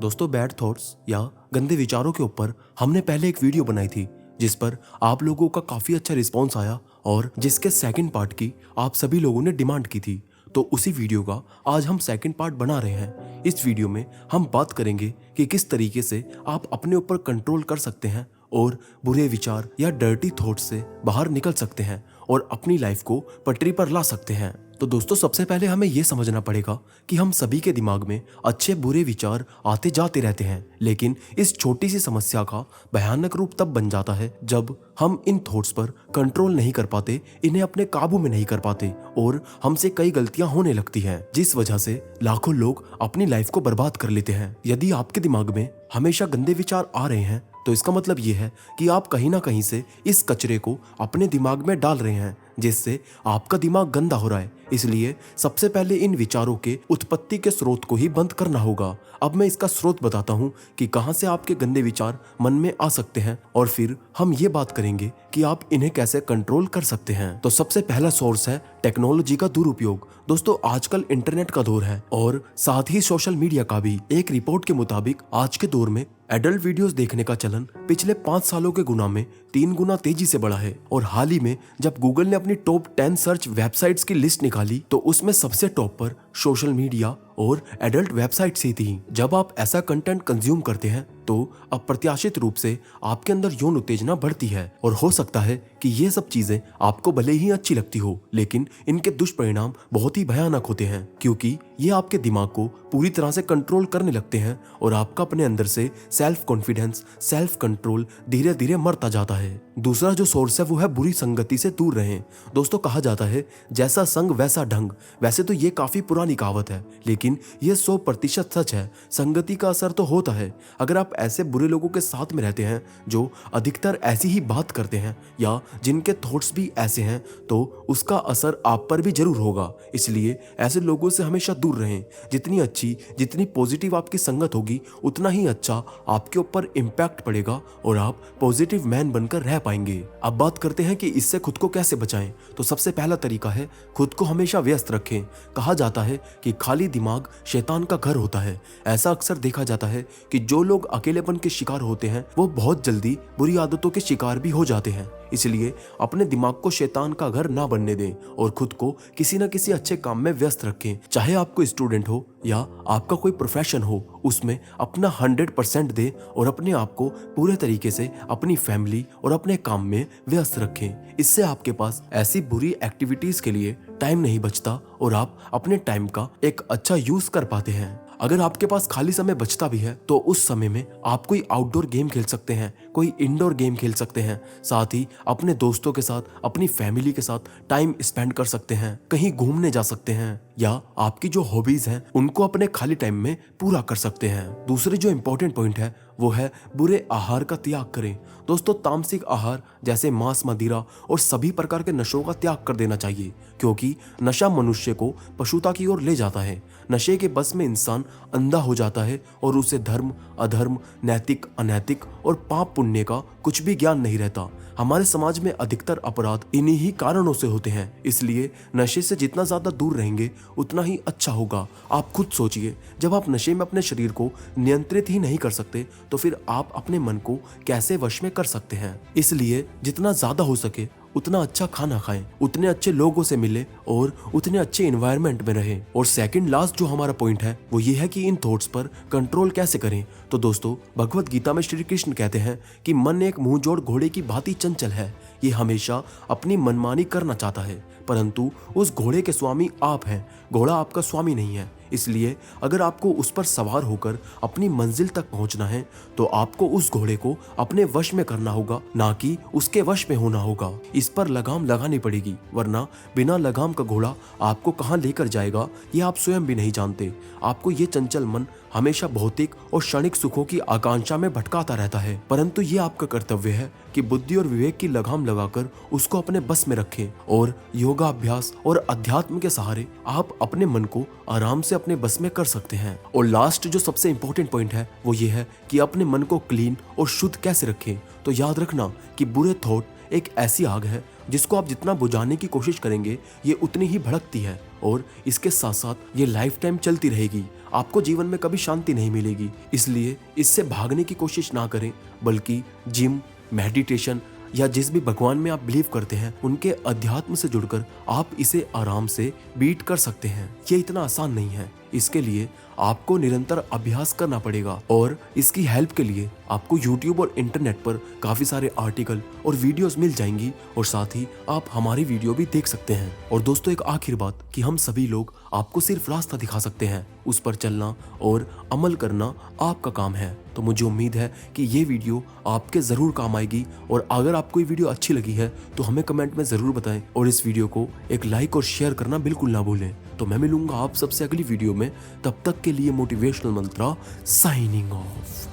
दोस्तों, bad thoughts या गंदे विचारों के ऊपर हमने पहले एक वीडियो बनाई थी जिस पर आप लोगों का काफ़ी अच्छा रिस्पॉन्स आया और जिसके सेकंड पार्ट की आप सभी लोगों ने डिमांड की थी। तो उसी वीडियो का आज हम सेकंड पार्ट बना रहे हैं। इस वीडियो में हम बात करेंगे कि किस तरीके से आप अपने ऊपर कंट्रोल कर सकते हैं और बुरे विचार या डर्टी थॉट्स से बाहर निकल सकते हैं और अपनी लाइफ को पटरी पर ला सकते हैं। तो दोस्तों, सबसे पहले हमें यह समझना पड़ेगा कि हम सभी के दिमाग में अच्छे बुरे विचार आते जाते रहते हैं, लेकिन इस छोटी सी समस्या का भयानक रूप तब बन जाता है जब हम इन थॉट्स पर कंट्रोल नहीं कर पाते, इन्हें अपने काबू में नहीं कर पाते और हमसे कई गलतियां होने लगती हैं, जिस वजह से लाखों लोग अपनी लाइफ को बर्बाद कर लेते हैं। यदि आपके दिमाग में हमेशा गंदे विचार आ रहे हैं तो इसका मतलब ये है कि आप कहीं ना कहीं से इस कचरे को अपने दिमाग में डाल रहे हैं, जिससे आपका दिमाग गंदा हो रहा है। इसलिए सबसे पहले इन विचारों के उत्पत्ति के स्रोत को ही बंद करना होगा। अब मैं इसका स्रोत बताता हूँ कि कहाँ से आपके गंदे विचार मन में आ सकते हैं और फिर हम ये बात करेंगे कि आप इन्हें कैसे कंट्रोल कर सकते हैं। तो सबसे पहला सोर्स है टेक्नोलॉजी का दुरुपयोग। दोस्तों, आजकल इंटरनेट का दौर है और साथ ही सोशल मीडिया का भी। एक रिपोर्ट के मुताबिक आज के दौर में एडल्ट वीडियोस देखने का चलन पिछले 5 सालों के गुना में 3 गुना तेजी से बढ़ा है। और हाल ही में जब गूगल ने अपनी टॉप 10 सर्च वेबसाइट्स की लिस्ट निकाली तो उसमें सबसे टॉप पर सोशल मीडिया और एडल्ट वेबसाइट्स ही थी। जब आप ऐसा कंटेंट कंज्यूम करते हैं तो अप्रत्याशित रूप से आपके अंदर यौन उत्तेजना बढ़ती है और हो सकता है कि ये सब चीजें आपको भले ही अच्छी लगती हो, लेकिन इनके दुष्परिणाम बहुत ही भयानक होते हैं, क्योंकि ये आपके दिमाग को पूरी तरह से कंट्रोल करने लगते हैं और आपका अपने अंदर से सेल्फ कॉन्फिडेंस, सेल्फ कंट्रोल धीरे धीरे मरता जाता है। दूसरा जो सोर्स है वो है बुरी संगति से दूर रहें। दोस्तों, कहा जाता है जैसा संग वैसा ढंग। वैसे तो ये काफी पुरानी कहावत है, लेकिन ये 100% सच है। संगति का असर तो होता है। अगर आप ऐसे बुरे लोगों के साथ में रहते हैं जो अधिकतर ऐसी ही बात करते हैं या जिनके थॉट्स भी ऐसे हैं, तो उसका असर आप पर भी जरूर होगा। इसलिए ऐसे लोगों से हमेशा दूर रहें। जितनी अच्छी, जितनी पॉजिटिव आपकी संगत होगी, उतना ही अच्छा आपके ऊपर इम्पैक्ट पड़ेगा और आप पॉजिटिव मैन बनकर रह पाएंगे। अब बात करते हैं कि इससे खुद को कैसे बचाएं। तो सबसे पहला तरीका है खुद को हमेशा व्यस्त रखें। कहा जाता है कि खाली दिमाग शैतान का घर होता है। ऐसा अक्सर देखा जाता है कि जो लोग अकेलेपन के शिकार होते हैं वो बहुत जल्दी बुरी आदतों के शिकार भी हो जाते हैं। इसलिए अपने दिमाग को शैतान का घर ना बनने दें और खुद को किसी न किसी अच्छे काम में व्यस्त रखें। चाहे आप कोई स्टूडेंट हो या आपका कोई प्रोफेशन हो, उसमें अपना 100% दें और अपने आप को पूरे तरीके से अपनी फैमिली और अपने काम में व्यस्त रखें। इससे आपके पास ऐसी बुरी एक्टिविटीज के लिए टाइम नहीं बचता और आप अपने टाइम का एक अच्छा यूज कर पाते हैं। अगर आपके पास खाली समय बचता भी है तो उस समय में आप कोई आउटडोर गेम खेल सकते हैं, कोई इंडोर गेम खेल सकते हैं, साथ ही अपने दोस्तों के साथ, अपनी फैमिली के साथ टाइम स्पेंड कर सकते हैं, कहीं घूमने जा सकते हैं या आपकी जो हॉबीज हैं उनको अपने खाली टाइम में पूरा कर सकते हैं। दूसरे जो इंपॉर्टेंट पॉइंट है वो है बुरे आहार का त्याग करें। दोस्तों, तामसिक आहार जैसे मांस, मदिरा और सभी प्रकार के नशों का त्याग कर देना चाहिए, क्योंकि नशा मनुष्य को पशुता की ओर ले जाता है। नशे के बस में इंसान अंधा हो जाता है और उसे धर्म, अधर्म, नैतिक, अनैतिक और पाप पुण्य का कुछ भी ज्ञान नहीं रहता। हमारे समाज में अधिकतर अपराध इन्हीं ही कारणों से होते हैं। इसलिए नशे से जितना ज्यादा दूर रहेंगे उतना ही अच्छा होगा। आप खुद सोचिए, जब आप नशे में अपने शरीर को नियंत्रित ही नहीं कर सकते तो फिर आप अपने मन को कैसे वश में कर सकते हैं। इसलिए जितना ज्यादा हो सके उतना अच्छा खाना खाएं, उतने अच्छे लोगों से मिले और उतने अच्छे एनवायरनमेंट में रहें। और सेकंड लास्ट जो हमारा पॉइंट है वो ये है कि इन थॉट्स पर कंट्रोल कैसे करें। तो दोस्तों, भगवत गीता में श्री कृष्ण कहते हैं कि मन एक मुंहजोड़ घोड़े की भांति चंचल है। ये हमेशा अपनी मनमानी करना चाहता है, परंतु उस घोड़े के स्वामी आप हैं, घोड़ा आपका स्वामी नहीं है। इसलिए अगर आपको उस पर सवार होकर अपनी मंजिल तक पहुंचना है तो आपको उस घोड़े को अपने वश में करना होगा, ना कि उसके वश में होना होगा। इस पर लगाम लगानी पड़ेगी, वरना बिना लगाम का घोड़ा आपको कहां लेकर जाएगा ये आप स्वयं भी नहीं जानते। आपको ये चंचल मन हमेशा भौतिक और क्षणिक सुखों की आकांक्षा में भटकाता रहता है, परंतु ये आपका कर्तव्य है कि बुद्धि और विवेक की लगाम लगाकर उसको अपने बस में रखें और योगाभ्यास और अध्यात्म के सहारे आप अपने मन को आराम से अपने बस में कर सकते हैं। और लास्ट जो सबसे इंपॉर्टेंट पॉइंट है वो ये है कि अपने मन को क्लीन और शुद्ध कैसे रखें। तो याद रखना कि बुरे थॉट एक ऐसी आग है जिसको आप जितना बुझाने की कोशिश करेंगे ये उतनी ही भड़कती है और इसके साथ साथ ये लाइफ टाइम चलती रहेगी। आपको जीवन में कभी शांति नहीं मिलेगी। इसलिए इससे भागने की कोशिश ना करें, बल्कि जिम, मेडिटेशन या जिस भी भगवान में आप बिलीव करते हैं उनके अध्यात्म से जुड़कर आप इसे आराम से बीट कर सकते हैं। ये इतना आसान नहीं है, इसके लिए आपको निरंतर अभ्यास करना पड़ेगा और इसकी हेल्प के लिए आपको YouTube और इंटरनेट पर काफी सारे आर्टिकल और वीडियोस मिल जाएंगी और साथ ही आप हमारी वीडियो भी देख सकते हैं। और दोस्तों एक आखिर बात कि हम सभी लोग आपको सिर्फ रास्ता दिखा सकते हैं, उस पर चलना और अमल करना आपका काम है। तो मुझे उम्मीद है कि ये वीडियो आपके जरूर काम आएगी और अगर आपको ये वीडियो अच्छी लगी है तो हमें कमेंट में जरूर बताएं और इस वीडियो को एक लाइक और शेयर करना बिल्कुल ना भूलें। तो मैं मिलूंगा आप सबसे अगली वीडियो में, तब तक के लिए मोटिवेशनल मंत्रा साइनिंग ऑफ।